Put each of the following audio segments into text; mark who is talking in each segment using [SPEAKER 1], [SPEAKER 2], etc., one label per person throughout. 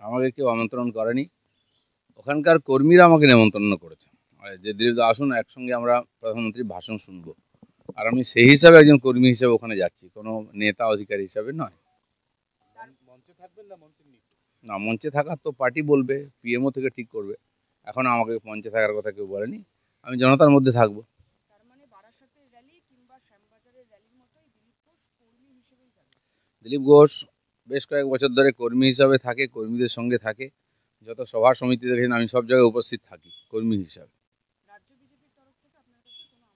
[SPEAKER 1] আমাকে কেউ আমন্ত্রণ করেনি, ওখানকার কর্মীরা আমাকে নিমন্ত্রণ করেছে যে দিলীপদা আসুন, একসঙ্গে আমরা প্রধানমন্ত্রীর ভাষণ শুনবো। আর আমি সেই হিসাবে একজন কর্মী হিসেবে ওখানে যাচ্ছি, কোনো নেতা অধিকারী হিসাবে নয়।
[SPEAKER 2] মঞ্চে থাকবেন না মঞ্চের নিচে?
[SPEAKER 1] না, মঞ্চে থাকার তো পার্টি বলবে, পিএমও থেকে ঠিক করবে। এখন আমাকে মঞ্চে থাকার কথা কেউ বলেনি, আমি জনতার মধ্যে থাকবো। দিলীপ ঘোষ বেশ কয়েক বছর ধরে কর্মী হিসাবে থাকে, কর্মীদের সঙ্গে থাকে। যত সভা সমিতি দেখেছেন আমি সব জায়গায় উপস্থিত থাকি কর্মী হিসাবে।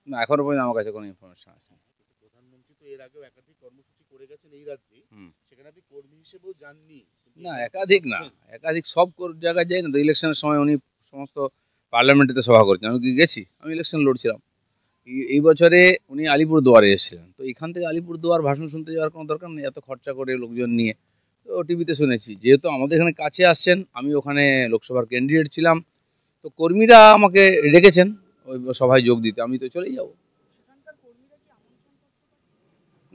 [SPEAKER 1] না, এখনো পর্যন্ত আমার কাছে কোনো ইনফরমেশন আছে।
[SPEAKER 2] প্রধানমন্ত্রী তো এর আগেও একাধিক কর্মসূচি করে গেছেন এই রাজ্যে, সেখানে আপনি কর্মী হিসেবেও যাননি?
[SPEAKER 1] না, একাধিক না, একাধিক সব জায়গায় যাই না তো। ইলেকশনের সময় উনি সমস্ত পার্লামেন্টেতে সভা করছেন, আমি কি গেছি? আমি ইলেকশন লড়ছিলাম। এই বছরে উনি আলিপুরদুয়ারে এসেছিলেন, তো এখান থেকে আলিপুরদুয়ার ভাষণ শুনতে যাওয়ার কোনো দরকার নেই, এত খরচা করে লোকজন নিয়ে। তো টিভিতে শুনেছি, যেহেতু আমাদের এখানে কাছে আসছেন, আমি ওখানে লোকসভার ক্যান্ডিডেট ছিলাম, তো কর্মীরা আমাকে রেখেছেন ওই সভায় যোগ দিতে, আমি তো চলেই যাব।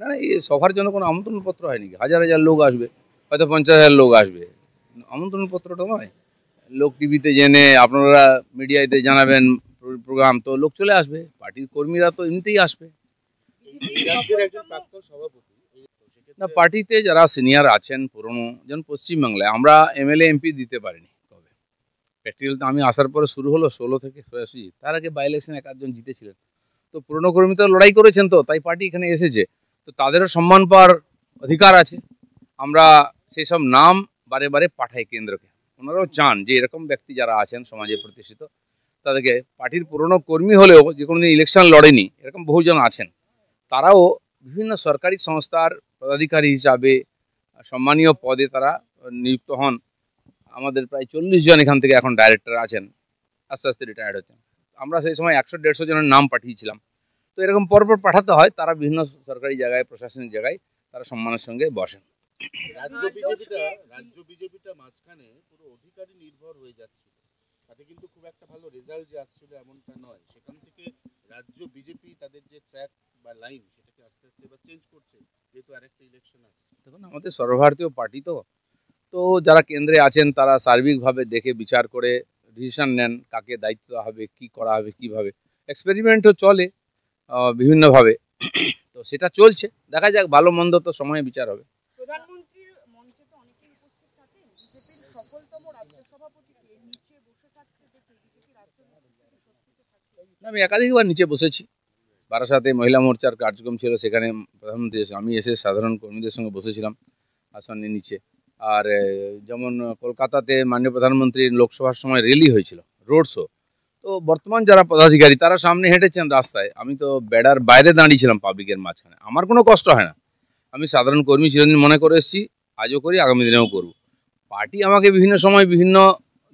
[SPEAKER 1] না না, এই সভার জন্য কোনো আমন্ত্রণপত্র হয়নি, হাজার হাজার লোক আসবে, হয়তো 50,000 লোক আসবে, আমন্ত্রণপত্রটা নয়। লোক টিভিতে জেনে, আপনারা মিডিয়াতে জানাবেন প্রোগ্রাম, তো লোক চলে আসবে, পার্টির কর্মীরা তো এমনিতেই আসবে। না, পার্টিতে যারা সিনিয়র আছেন পুরনো, যেমন পশ্চিমবাংলায় আমরা এমএলএ এমপি দিতে পারিনি কবে। প্র্যাকটিক্যাল তো আমি আসার পরে শুরু হলো 16 থেকে 86, তার আগে বাই ইলেকশন একজন জিতেছিলেন। তো পুরনো কর্মী তো লড়াই করেছেন, তো তাই পার্টি এখানে এসেছে, তো তাদেরও সম্মান পাওয়ার অধিকার আছে। আমরা সেই সব নাম বারে বারে পাঠাই কেন্দ্রকে, ওনারাও চান যে এরকম ব্যক্তি যারা আছেন সমাজে প্রতিষ্ঠিত, তাদেরকে, পার্টির পুরনো কর্মী হলেও যে কোনো দিন ইলেকশন লড়েনি এরকম বহুজন আছেন, তারাও বিভিন্ন সরকারি সংস্থার পদাধিকারী হিসাবে সম্মানীয় পদে তারা নিযুক্ত হন। আমাদের প্রায় 40 জন এখান থেকে এখন ডাইরেক্টর আছেন, আস্তে আস্তে রিটায়ার্ড হচ্ছেন। আমরা সেই সময় 100-150 জনের নাম পাঠিয়েছিলাম। তো এরকম পরপর পাঠাতে হয়, তারা বিভিন্ন সরকারি জায়গায়, প্রশাসনিক জায়গায় তারা সম্মানের সঙ্গে বসেন।
[SPEAKER 2] রাজ্য বিজেপিটা মাঝখানে পুরো অধিকারী নির্ভর হয়ে যাচ্ছে, তাতে কিন্তু খুব একটা ভালো রেজাল্ট যে আসছিল এমনটা নয়। সেখান থেকে রাজ্য বিজেপি তাদের যে ট্র্যাক বা লাইন, সেটাকে আস্তে আস্তে এবার চেঞ্জ করছে, যেহেতু আরেকটা ইলেকশন আছে।
[SPEAKER 1] দেখুন, আমাদের সর্বভারতীয় পার্টি তো যারা কেন্দ্রে আছেন তারা সার্বিকভাবে দেখে বিচার করে ডিসিশন নেন কাকে দায়িত্ব হবে, কি করা হবে, কিভাবে। এক্সপেরিমেন্টও চলে বিভিন্নভাবে, তো সেটা চলছে, দেখা যাক, ভালো মন্দ তো সময়ে বিচার হবে।
[SPEAKER 3] প্রধানমন্ত্রীর মঞ্চে তো অনেকেই উপস্থিত থাকেন, বিজেপির সফলতম রাজ্য সভাপতিকে নিচে বসে থাকতে দেখে বিজেপি রাজ্য নেতৃত্বে স্বস্তিতে থাকবে।
[SPEAKER 1] আমি একাধিকবার নিচে বসেছি, বারাসাতে মহিলা মোর্চার কার্যক্রম ছিল, সেখানে প্রধানমন্ত্রী আমি এসে সাধারণ কর্মীদের সঙ্গে বসেছিলাম আসনের নিচে। আর যেমন কলকাতাতে মাননীয় প্রধানমন্ত্রীর লোকসভার সময় র্যালি হয়েছিল, রোড শো, তো বর্তমান যারা পদাধিকারী তারা সামনে হেঁটেছেন রাস্তায়, আমি তো বেড়ার বাইরে দাঁড়িয়েছিলাম পাবলিকের মাঝখানে। আমার কোনো কষ্ট হয় না, আমি সাধারণ কর্মী চিরদিন মনে করে এসেছি, আজও করি, আগামী দিনেও করব। পার্টি আমাকে বিভিন্ন সময় বিভিন্ন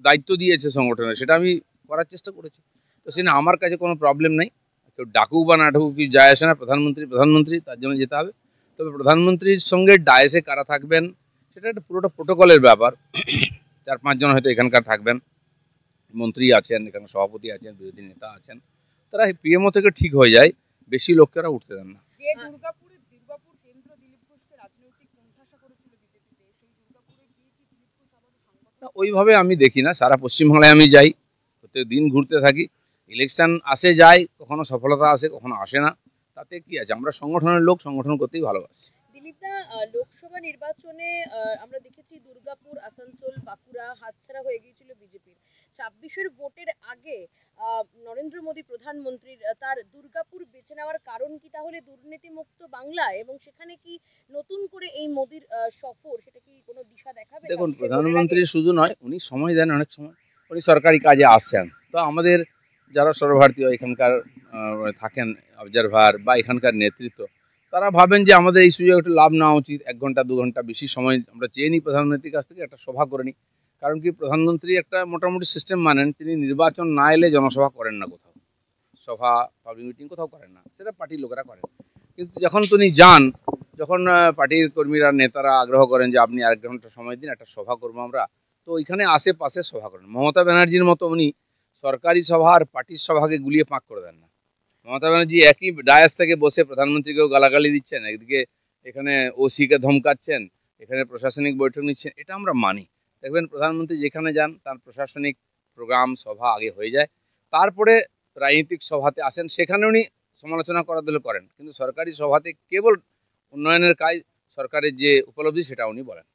[SPEAKER 1] দায়িত্ব দিয়েছে সংগঠনের, সেটা আমি করার চেষ্টা করেছি, তো সেটা আমার কাছে কোনো প্রবলেম নেই। কেউ ডাকুক বা না ডাকুক কি যায় আসে না, প্রধানমন্ত্রী তার জন্য যেতে হবে। তবে প্রধানমন্ত্রীর সঙ্গে ডায়েসে কারা থাকবেন সেটা একটা পুরোটা প্রোটোকলের ব্যাপার। 4-5 জন হয়তো এখানকার থাকবেন, মন্ত্রী আছেন, এখানে সভাপতি আছেন, বিরোধী নেতা আছেন, তারা পিএমও থেকে ঠিক হয়ে যায়, বেশি লোকেরা উঠতে দেন না।
[SPEAKER 3] যে দুর্গাপুর কেন্দ্র দিলীপ ঘোষকে রাজনৈতিক কোণঠাসা করেছিল বিজেপিতে, সেই দুর্গাপুরে গিয়ে কি দিলীপ ঘোষ আবারও সংগঠন?
[SPEAKER 1] ওইভাবে আমি দেখি না, সারা পশ্চিমবাংলায় আমি যাই, প্রত্যেক দিন ঘুরতে থাকি, ইলেকশন আসে যায়, কখনো সফলতা আসে কখনো আসে না, তাতে কি আছে, আমরা সংগঠনের লোক, সংগঠন করতেই ভালোবাসি।
[SPEAKER 3] দিলীপদা, লোকসভা নির্বাচনে আমরা দেখেছি দুর্গাপুর, আসানসোল, বাঁকুড়া হাতছাড়া হয়ে গিয়েছিল বিজেপির। 26-এর ভোটের আগে নরেন্দ্র মোদী প্রধানমন্ত্রীর তার দুর্গাপুর বেছে নেওয়ার কারণ কি তাহলে দুর্নীতিমুক্ত বাংলা, এবং সেখানে কি নতুন করে এই মোদীর সফর, সেটা কি কোনো দিশা দেখাবে?
[SPEAKER 1] দেখুন, প্রধানমন্ত্রী শুধু নয়, উনি সময় দেন, অনেক সময় উনি সরকারি কাজে আসছেন, তো আমাদের যারা সর্বভারতীয় এখানকার থাকেন অবজারভার বা এখানকার নেতৃত্ব, তারা ভাবেন যে আমাদের এই সুযোগ একটু লাভ নেওয়া উচিত, 1 ঘন্টা 2 ঘন্টা বেশি সময় আমরা চেয়ে নিই প্রধানমন্ত্রীর কাছ থেকে, একটা সভা করে নিই। কারণ কি, প্রধানমন্ত্রী একটা মোটামুটি সিস্টেম মানেন, তিনি নির্বাচন না এলে জনসভা করেন না, কোথাও সভা পাবলিক মিটিং কোথাও করেন না, সেটা পার্টির লোকেরা করেন। কিন্তু যখন তিনি যান, যখন পার্টির কর্মীরা নেতারা আগ্রহ করেন যে আপনি 1 ঘন্টা সময় দিন, একটা সভা করবো আমরা, তো ওইখানে আশেপাশে সভা করেন। মমতা ব্যানার্জির মতো উনি সরকারি সভা আর পার্টির সভাকে গুলিয়ে পাক করে দেন না। মমতা ব্যানার্জি একই ডায়াস থেকে বসে প্রধানমন্ত্রীকেও গালাগালি দিচ্ছেন, একদিকে এখানে ওসিকে ধমকাচ্ছেন, এখানে প্রশাসনিক বৈঠক নিচ্ছেন, এটা আমরা মানি। দেখবেন প্রধানমন্ত্রী যেখানে যান তার প্রশাসনিক প্রোগ্রাম সভা আগে হয়ে যায়, তারপরে রাজনৈতিক সভাতে আসেন, সেখানে উনি সমালোচনা করার দিলে করেন, কিন্তু সরকারি সভাতে কেবল উন্নয়নের কাজ, সরকারের যে উপলব্ধি সেটা উনি বলেন।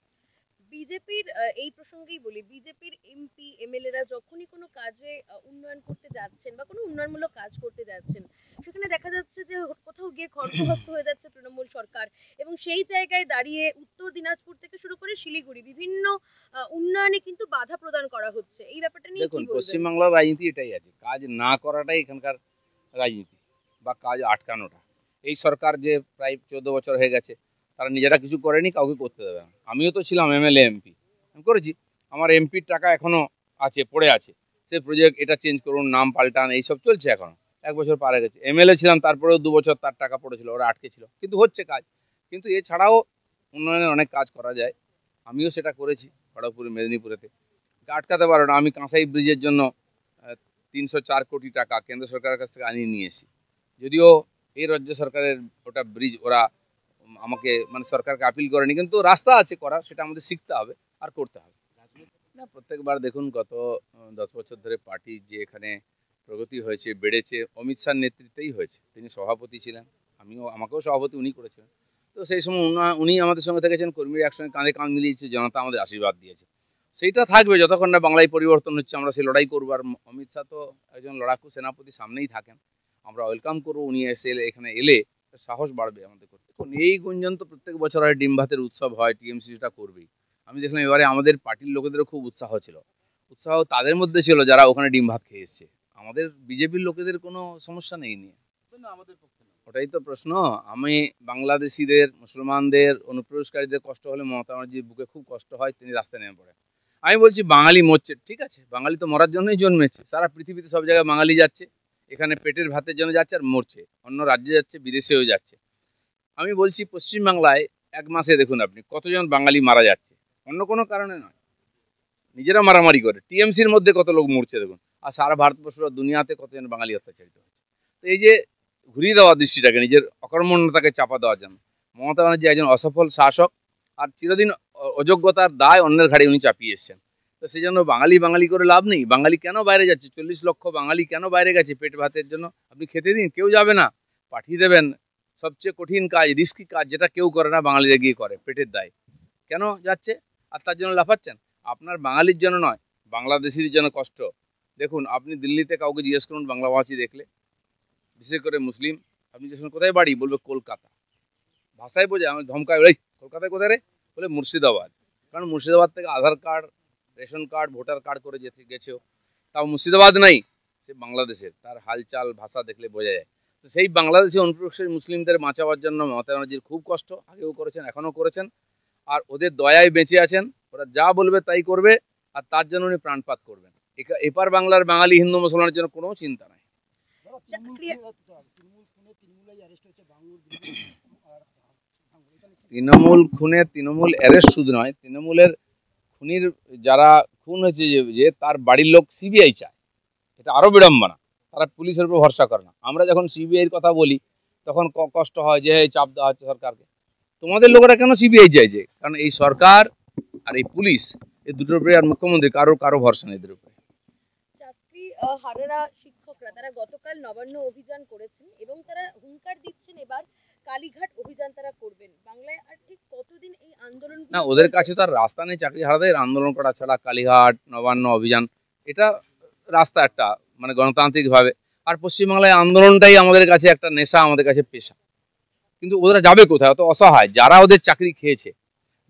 [SPEAKER 3] বিজেপির এই প্রসঙ্গেই বলি, বিজেপির এমপি এমএলএরা যখনই কোনো কাজে উন্নয়ন করতে যাচ্ছেন বা কোনো উন্নয়নমূলক কাজ করতে যাচ্ছেন, সেখানে দেখা যাচ্ছে যে কোথাও গিয়ে খড়গহস্ত হয়ে যাচ্ছে তৃণমূল সরকার, এবং সেই জায়গায় দাঁড়িয়ে উত্তর দিনাজপুর থেকে শুরু করে শিলিগুড়ি বিভিন্ন উন্নয়নে কিন্তু বাধা প্রদান করা হচ্ছে। এই ব্যাপারটা নিয়ে
[SPEAKER 1] দেখুন,
[SPEAKER 3] কি বলবেন?
[SPEAKER 1] পশ্চিমবাংলার রাজনীতি এটাই আছে, কাজ না করাটাই এখানকার রাজনীতি বা কাজ আটকানোটা। এই সরকার যে প্রায় 14 বছর হয়ে গেছে, তারা নিজেরা কিছু করেনি, কাউকে করতে দেবে না। আমিও তো ছিলাম এমএলএ এমপি, আমি করেছি, আমার এমপির টাকা এখনো আছে, পড়ে আছে, সে প্রজেক্ট এটা চেঞ্জ করুন, নাম পাল্টান, এইসব চলছে এখনো। 1 বছর পার হয়ে গেছে, এমএলএ ছিলাম, তারপরেও 2 বছর তার টাকা পড়েছিল, ওরা আটকে ছিল, কিন্তু হচ্ছে কাজ। কিন্তু এছাড়াও উন্নয়নের অনেক কাজ করা যায়, আমিও সেটা করেছি খড়গপুর মেদিনীপুরেতে। আটকাতে পারো না। আমি কাঁসাই ব্রিজের জন্য 304 কোটি টাকা কেন্দ্র সরকারের কাছ থেকে আনিয়ে নিয়ে এসেছি, যদিও এই রাজ্য সরকারের ওটা ব্রিজ ওরা আমাকে মানে সরকারকে আপিল করেনি, কিন্তু রাস্তা আছে করার, সেটা আমাদের শিখতে হবে আর করতে হবে। না, প্রত্যেকবার দেখুন গত 10 বছর ধরে পার্টি যে এখানে প্রগতি হয়েছে, বেড়েছে, অমিত শাহর নেতৃত্বেই হয়েছে। তিনি সভাপতি ছিলেন, আমাকেও সভাপতি উনি করেছিলেন। তো সেই সময় উনি আমাদের সঙ্গে থেকেছেন, কর্মীরা একসঙ্গে কাঁধে কাঁধ মিলিয়েছে, জনতা আমাদের আশীর্বাদ দিয়েছে। সেইটা থাকবে যতক্ষণ না বাংলায় পরিবর্তন হচ্ছে, আমরা সেই লড়াই করবো। আর অমিত শাহ তো একজন লড়াকু সেনাপতি, সামনেই থাকেন, আমরা ওয়েলকাম করবো। উনি এখানে এলে সাহস বাড়বে আমাদের করতে। এই গুঞ্জন তো প্রত্যেক বছর হয়, ডিম ভাতের উৎসব হয়, টিএমসি সেটা করবেই। আমি দেখলাম এবারে আমাদের পার্টির লোকেদেরও খুব উৎসাহ ছিল, উৎসাহ তাদের মধ্যে ছিল যারা ওখানে ডিম ভাত খেয়ে এসছে। আমাদের বিজেপির লোকেদের কোনো সমস্যা নেই নিয়ে,
[SPEAKER 2] আমাদের পক্ষে না।
[SPEAKER 1] ওটাই তো প্রশ্ন। আমি বাংলাদেশিদের, মুসলমানদের, অনুপ্রবেশকারীদের কষ্ট হলে মমতা ব্যানার্জির বুকে খুব কষ্ট হয়, তিনি রাস্তায় নেমে পড়েন। আমি বলছি বাঙালি মরছে, ঠিক আছে, বাঙালি তো মরার জন্যই জন্মেছে। সারা পৃথিবীতে সব জায়গায় বাঙালি যাচ্ছে, এখানে পেটের ভাতের জন্য যাচ্ছে আর মরছে, অন্য রাজ্যে যাচ্ছে, বিদেশেও যাচ্ছে। আমি বলছি পশ্চিমবাংলায় 1 মাসে দেখুন আপনি কতজন বাঙালি মারা যাচ্ছে, অন্য কোনো কারণে নয়, নিজেরা মারামারি করে। টিএমসির মধ্যে কত লোক মরছে দেখুন, আর সারা ভারতবর্ষ দুনিয়াতে কতজন বাঙালি অত্যাচারিত হচ্ছে। তো এই যে ঘুরিয়ে দেওয়া দৃষ্টিটাকে, নিজের অকর্মণ্যতাকে চাপা দেওয়ার জন্য মমতা ব্যানার্জি একজন অসফল শাসক, আর চিরদিন অযোগ্যতার দায় অন্যের ঘাড়ে উনি চাপিয়ে এসছেন। তো সেই জন্য বাঙালি বাঙালি করে লাভ নেই। বাঙালি কেন বাইরে যাচ্ছে? 40 লক্ষ বাঙালি কেন বাইরে গেছে? পেট ভাতের জন্য। আপনি খেতে দিন, কেউ যাবে না, পাঠিয়ে দেবেন। সবচেয়ে কঠিন কাজ, রিস্কি কাজ, যেটা কেউ করে না, বাঙালিরা গিয়ে করে পেটের দায়। কেন যাচ্ছে আর তার জন্য লাফাচ্ছেন? আপনার বাঙালির জন্য নয়, বাংলাদেশির জন্য কষ্ট। দেখুন, আপনি দিল্লিতে কাউকে জিজ্ঞেস করুন বাংলাভাষী দেখলে, বিশেষ করে মুসলিম, আপনি জিজ্ঞেস করুন কোথায় বাড়ি, বলবে কলকাতা। ভাষায় বোঝে, আমি ধমকায়, এই কলকাতায় কোথায় রে, বলে মুর্শিদাবাদ। কারণ মুর্শিদাবাদ থেকে Aadhaar card, ration card, voter card করে গেছেও, তাও মুর্শিদাবাদ নাই, সে বাংলাদেশের। তার হালচাল ভাষা দেখলে বোঝা যায়। তো সেই বাংলাদেশি অনুপ্রবেশকারী মুসলিমদের বাঁচাবার জন্য মমতা ব্যানার্জির খুব কষ্ট, আগেও করেছেন, এখনও করেছেন, আর ওদের দয়ায় বেঁচে আছেন। ওরা যা বলবে তাই করবে, আর তার জন্য উনি প্রাণপাত করবেন। এপার বাংলার বাঙালি হিন্দু মুসলমানের জন্য কোনো চিন্তা নাই। তৃণমূল খুনে, তৃণমূল অ্যারেস্ট শুধু নয়, তৃণমূলের খুনির যারা খুন হয়েছে, যে তার বাড়ির লোক সিবিআই চায়, এটা আরও বিড়ম্বনা। তারা পুলিশের উপর ভরসা করে না। আমরা যখন সিবিআইয়ের কথা বলি তখন কষ্ট হয় যে চাপ দেওয়া হচ্ছে সরকারকে। তোমাদের লোকেরা কেন সিবিআই চাইছে? কারণ এই সরকার আর এই পুলিশ, এই দুটোর উপরে, আর মুখ্যমন্ত্রী, কারো ভরসা নেই এদের উপরে।
[SPEAKER 3] চাকরি হারারা শিক্ষকরা তারা গতকাল নবান্ন অভিযান করেছেন এবং তারা হুঙ্কার দিচ্ছেন এবার কালীঘাট অভিযান তারা করবেন। বাংলায় আর ঠিক কতদিন এই আন্দোলন?
[SPEAKER 1] না, ওদের কাছে তো আর রাস্তা নেই চাকরি হারাদের, আন্দোলন করা ছাড়া। কালীঘাট, নবান্ন অভিযান, এটা রাস্তা একটা, মানে গণতান্ত্রিকভাবে। আর পশ্চিমবাংলায় আন্দোলনটাই আমাদের কাছে একটা নেশা, আমাদের কাছে পেশা। কিন্তু ওরা যাবে কোথায়? অত অসহায় যারা ওদের চাকরি খেয়েছে,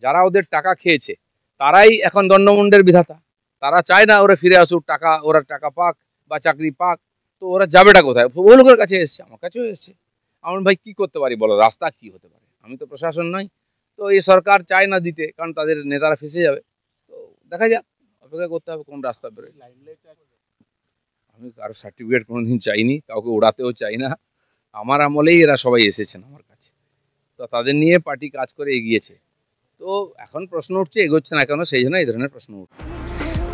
[SPEAKER 1] যারা ওদের টাকা খেয়েছে, তারাই এখন দণ্ডমুণ্ডের বিধাতা। তারা চায় না ওরা ফিরে আসুক, ওরা টাকা পাক বা চাকরি পাক। তো ওরা যাবেটা কোথায়? বহু লোকের কাছে এসছে, আমার কাছেও এসছে। আমার ভাই কি করতে পারি বলো, রাস্তা কি হতে পারে? আমি তো প্রশাসন নই। তো এই সরকার চায় না দিতে, কারণ তাদের নেতারা ফেঁসে যাবে। তো দেখা যাক, অপেক্ষা করতে হবে কোন রাস্তা বেরোয়। আমি কারো সার্টিফিকেট কোনোদিন চাইনি, কাউকে ওড়াতেও চাই না। আমার আমলেই এরা সবাই এসেছেন আমার কাছে, তো তাদের নিয়ে পার্টি কাজ করে এগিয়েছে। তো এখন প্রশ্ন উঠছে এগোচ্ছে না কেন, সেই জন্য এই ধরনের প্রশ্ন উঠছে।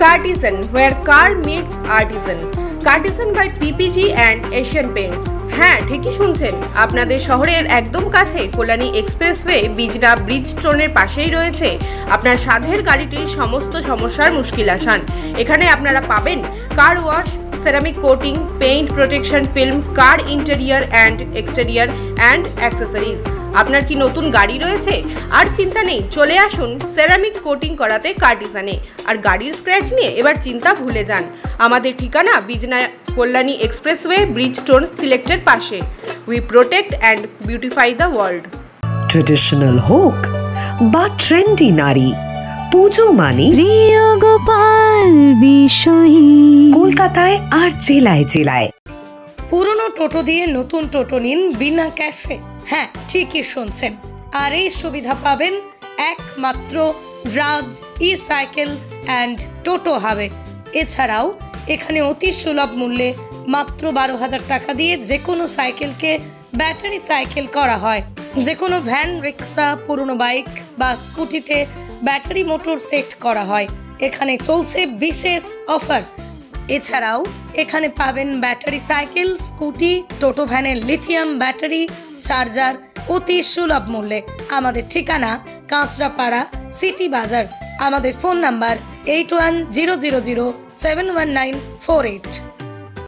[SPEAKER 4] Cartesian, where car meets artisan. Cartisan by PPG and Asian Paints. হ্যাঁ, ঠিকই শুনছেন, আপনাদের শহরের একদম কাছে কল্যাণী এক্সপ্রেসওয়ে বিজনা ব্রিজ স্টোনের পাশেই রয়েছে আপনার সাধের গাড়িটির সমস্ত সমস্যার মুশকিল আসান। এখানে আপনারা পাবেন car wash, ceramic coating, paint protection film, car interior and exterior and accessories. আপনার কি নতুন গাড়ি রয়েছে? আর চিন্তা নেই, চলে আসুন সেরামিক কোটিং করাতে কার্টিসানে। আর গাড়ির স্ক্র্যাচ নিয়ে এবার চিন্তা ভুলে যান। আমাদের ঠিকানা বিজনা কল্যাণী এক্সপ্রেসওয়ে ব্রিজ স্টোন সিলেক্টের পাশে। We protect and beautify the world.
[SPEAKER 5] Traditional হোক বা ট্রেন্ডি নারী, পুজো মানে
[SPEAKER 6] প্রিয় গোপাল বিষয়ী
[SPEAKER 5] কলকাতায় আর জেলায় জেলায়।
[SPEAKER 7] পুরনো টোটো দিয়ে নতুন টোটো নিন বিনা ক্যাশে। হ্যাঁ, ঠিকই শুনছেন। আর এই সুবিধা পাবেন একমাত্র রাজ ই সাইকেল অ্যান্ড টোটো হাবে। এছাড়াও এখানে অতি সুলভ মূল্যে মাত্র 12,000 টাকা দিয়ে যে কোনো সাইকেলকে ব্যাটারি সাইকেল করা হয়। যে কোনো ভ্যান, রিক্সা, পুরনো বাইক বা স্কুটিতে ব্যাটারি মোটর সেট করা হয়। এখানে চলছে বিশেষ অফার। এছাড়াও এখানে পাবেন ব্যাটারি সাইকেল, স্কুটি, টোটো ভ্যানের লিথিয়াম ব্যাটারি, চার্জার অতি সুলভ মূল্যে। আমাদের ঠিকানা কাঁচরাপাড়া, সিটি বাজার। আমাদের ফোন নাম্বার 8100071948।